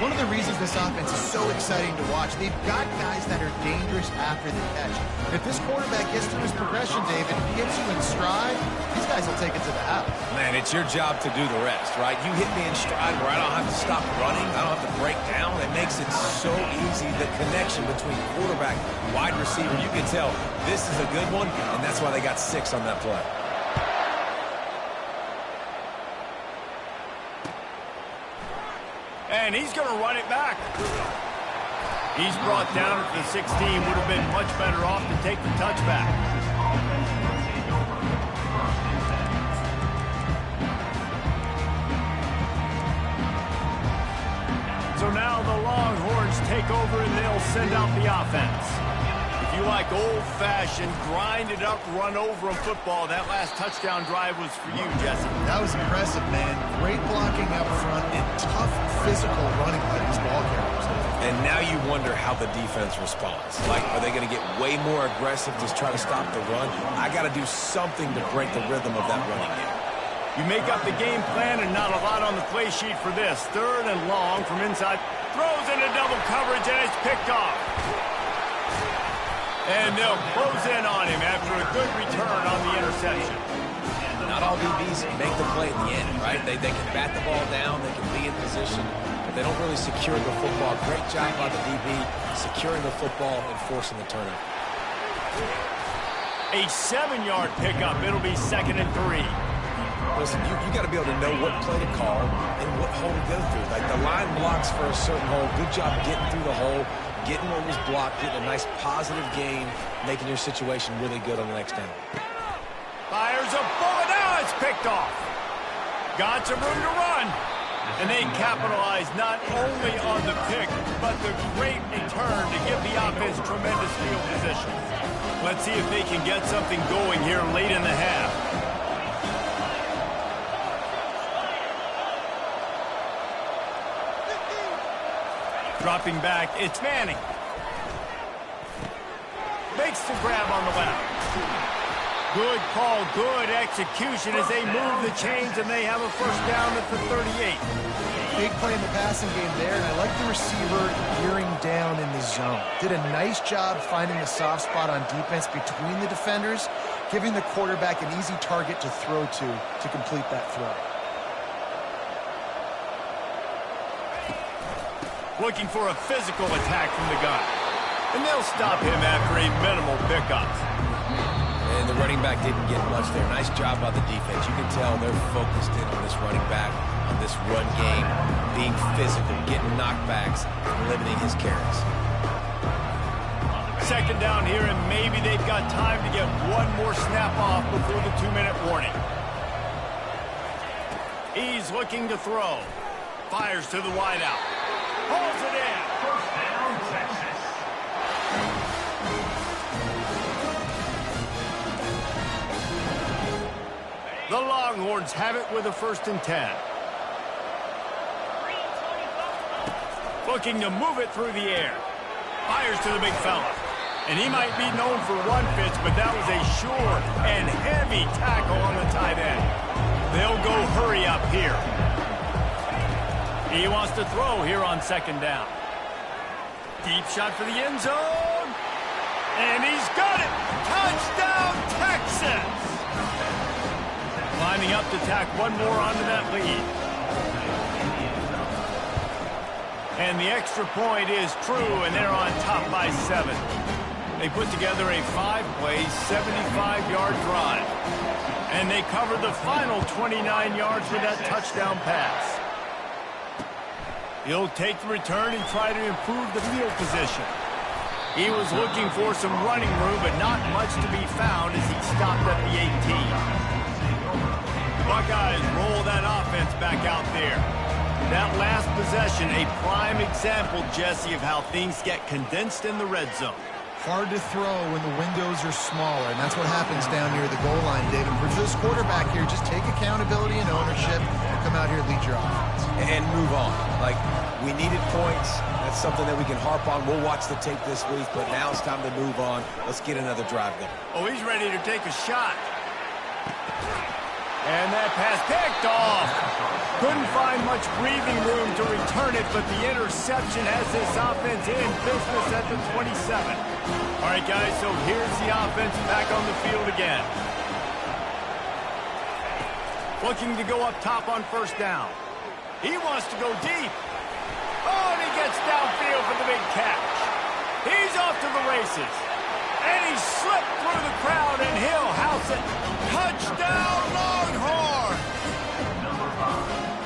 One of the reasons this offense is so exciting to watch, they've got guys that are dangerous after the catch. If this quarterback gets through his progression, David, gets you in stride, these guys will take it to the house. Man, it's your job to do the rest, right? You hit me in stride where I don't have to stop running. I don't have to break down. It makes it so easy, the connection between quarterback, wide receiver. You can tell this is a good one, and that's why they got 6 on that play. And he's going to run it back. He's brought down at the 16. Would have been much better off to take the touchback. So now the Longhorns take over and they'll send out the offense. If you like old-fashioned, grind-it-up, run-over-'em football, that last touchdown drive was for you, Jesse. That was impressive, man. Great blocking up front and tough physical running by these ball carriers. And now you wonder how the defense responds. Like, are they going to get way more aggressive to try to stop the run? I got to do something to break the rhythm of that running game. You make up the game plan and not a lot on the play sheet for this. 3rd and long from inside. Throws into double coverage and it's picked off. And they'll close in on him after a good return on the interception. Not all DBs make the play at the end, right? They can bat the ball down, they can be in position, but they don't really secure the football. Great job by the DB securing the football and forcing the turnover. A 7-yard pickup. It'll be 2nd and 3. Listen, you got to be able to know what play to call and what hole to go through. Like, the line blocks for a certain hole. Good job getting through the hole, getting what was blocked, getting a nice positive gain, making your situation really good on the next down. Fires a bullet. Now it's picked off. Got some room to run. And they capitalize not only on the pick, but the great return to give the offense tremendous field position. Let's see if they can get something going here late in the half. Dropping back, it's Manning. Makes the grab on the left. Good call, good execution as they move the chains and they have a first down at the 38. Big play in the passing game there, and I like the receiver gearing down in the zone. Did a nice job finding the soft spot on defense between the defenders, giving the quarterback an easy target to throw to complete that throw. Looking for a physical attack from the gun. And they'll stop him after a minimal pickup. And the running back didn't get much there. Nice job by the defense. You can tell they're focused in on this running back, on this run game, being physical, getting knockbacks, and limiting his carries. 2nd down here, and maybe they've got time to get one more snap off before the 2-minute warning. He's looking to throw. Fires to the wideout. Holds it in. First down, Texas. The Longhorns have it with a 1st and 10. Looking to move it through the air. Fires to the big fella. And he might be known for run fits, but that was a sure and heavy tackle on the tight end. They'll go hurry up here. He wants to throw here on 2nd down. Deep shot for the end zone. And he's got it. Touchdown, Texas. Lining up to tack one more onto that lead. And the extra point is true, and they're on top by 7. They put together a 5-play, 75-yard drive. And they covered the final 29 yards with that touchdown pass. He'll take the return and try to improve the field position. He was looking for some running room, but not much to be found as he stopped at the 18. The Buckeyes roll that offense back out there. That last possession, a prime example, Jesse, of how things get condensed in the red zone. Hard to throw when the windows are smaller, and that's what happens down near the goal line, David. For this quarterback here, just take accountability and ownership and come out here and lead your offense. And move on. Like, we needed points. That's something that we can harp on. We'll watch the tape this week, but now it's time to move on. Let's get another drive going. Oh, he's ready to take a shot. And that pass picked off. Couldn't find much breathing room to return it, but the interception has this offense in business at the 27. All right, guys, so here's the offense back on the field again. Looking to go up top on first down. He wants to go deep. Oh, and he gets downfield for the big catch. He's off to the races. And he slipped through the crowd, and he'll house it. Touchdown, Longhorn!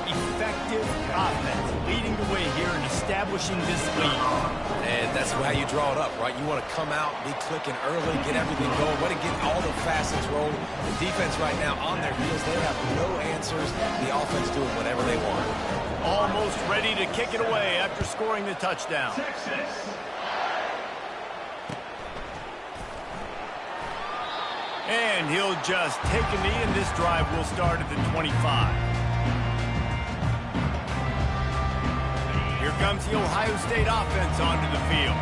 Effective offense, leading the way here and establishing this lead. And that's how you draw it up, right? You want to come out, be clicking early, get everything going, want to get all the facets rolling. The defense right now on their heels, they have no answers. The offense doing whatever they want. Almost ready to kick it away after scoring the touchdown. Texas. And he'll just take a knee, and this drive will start at the 25. Here comes the Ohio State offense onto the field.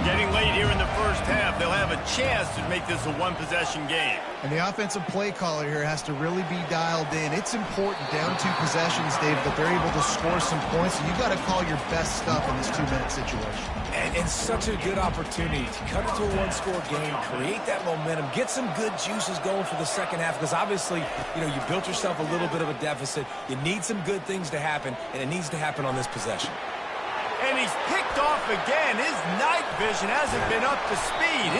Getting late here in the first half, they'll have a chance to make this a one-possession game. And the offensive play caller here has to really be dialed in. It's important down 2 possessions, Dave, that they're able to score some points. So you got to call your best stuff in this 2-minute situation. And such a good opportunity to cut into a one-score game, create that momentum, get some good juices going for the second half, because obviously, you know, you built yourself a little bit of a deficit. You need some good things to happen, and it needs to happen on this possession. And he's picked off again. His night vision hasn't been up to speed.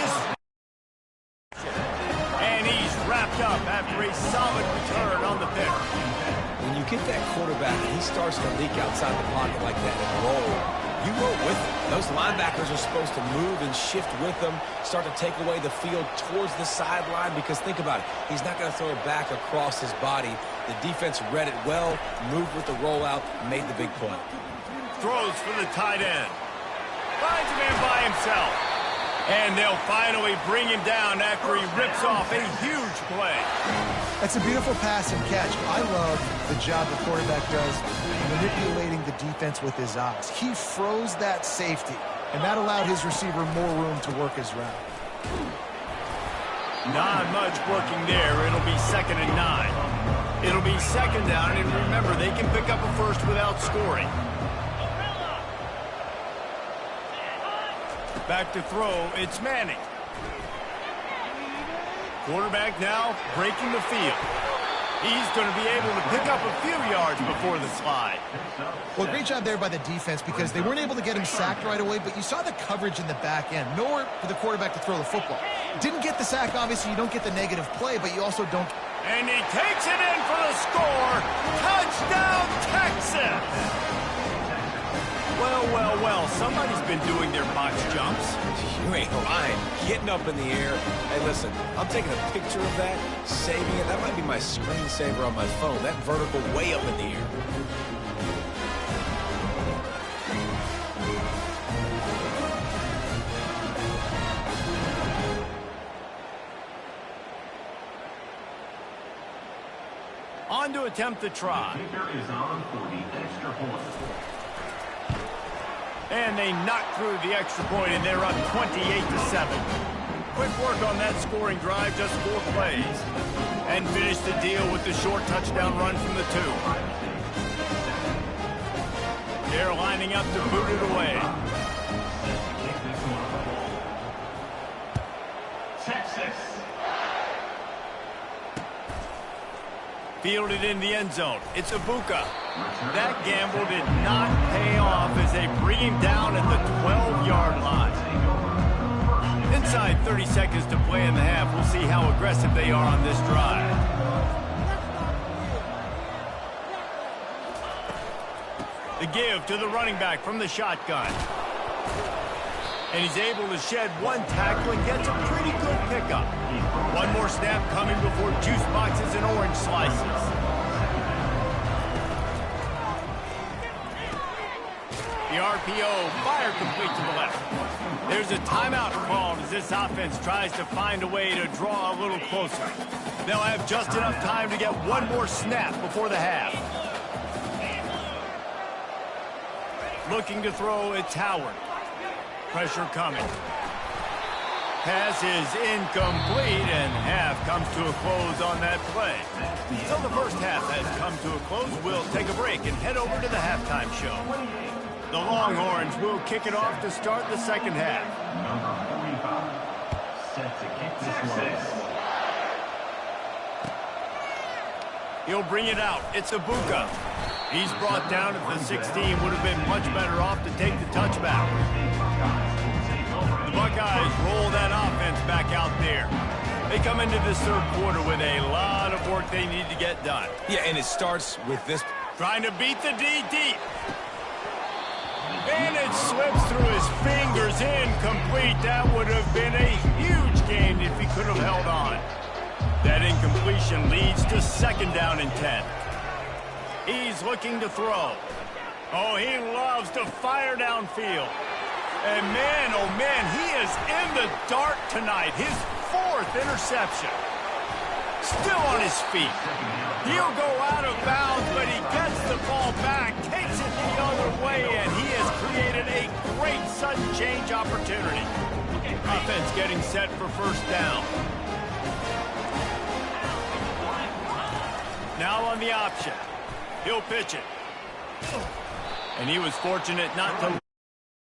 And he's wrapped up after a solid return on the pick. When you get that quarterback and he starts to leak outside the pocket like that and roll, you roll with him. Those linebackers are supposed to move and shift with them, start to take away the field towards the sideline, because think about it. He's not going to throw it back across his body. The defense read it well, moved with the rollout, made the big play. Throws for the tight end. Finds a man by himself. And they'll finally bring him down after he rips off a huge play. That's a beautiful pass and catch. I love the job the quarterback does manipulating the defense with his eyes. He froze that safety, and that allowed his receiver more room to work his route. Not much working there. It'll be 2nd and 9. It'll be second down, and remember, they can pick up a first without scoring. Back to throw, it's Manning. Quarterback now breaking the field. He's going to be able to pick up a few yards before the slide. Well, great job there by the defense, because they weren't able to get him sacked right away, but you saw the coverage in the back end. Nowhere for the quarterback to throw the football. Didn't get the sack, obviously. You don't get the negative play, but you also don't. And he takes it in for the score. Touchdown, Texas! Well, somebody's been doing their box jumps. You ain't lying. Getting up in the air. Hey, listen, I'm taking a picture of that, saving it. That might be my screensaver on my phone. That vertical way up in the air. On to attempt the try. The kicker is on for the extra point. And they knock through the extra point, and they're up 28-7. Quick work on that scoring drive, just 4 plays. And finish the deal with the short touchdown run from the 2. They're lining up to boot it away. Texas. Fielded in the end zone. It's Ibuka. That gamble did not pay off as they bring him down at the 12-yard line. Inside 30 seconds to play in the half. We'll see how aggressive they are on this drive. The give to the running back from the shotgun. And he's able to shed one tackle and gets a pretty good pickup. One more snap coming before juice boxes and orange slices. The RPO, fire complete to the left. There's a timeout called as this offense tries to find a way to draw a little closer. They'll have just enough time to get one more snap before the half. Looking to throw, it's Howard. Pressure coming. Pass is incomplete, and half comes to a close on that play. So the first half has come to a close. We'll take a break and head over to the halftime show. The Longhorns will kick it off to start the second half. Number 45, set to kick this one. He'll bring it out. It's Ibuka. He's brought down at the 16. Would have been much better off to take the touchback. The Buckeyes roll that offense back out there. They come into this third quarter with a lot of work they need to get done. Yeah, and it starts with this. Trying to beat the D deep. And it slips through his fingers, incomplete. That would have been a huge gain if he could have held on. That incompletion leads to second down and 10. He's looking to throw. Oh, he loves to fire downfield. And man, oh man, he is in the dark tonight. His fourth interception. Still on his feet. He'll go out of bounds, but he gets the ball back, takes it the other way, and he has created a great sudden change opportunity. Offense getting set for first down. Now on the option. He'll pitch it. And he was fortunate not to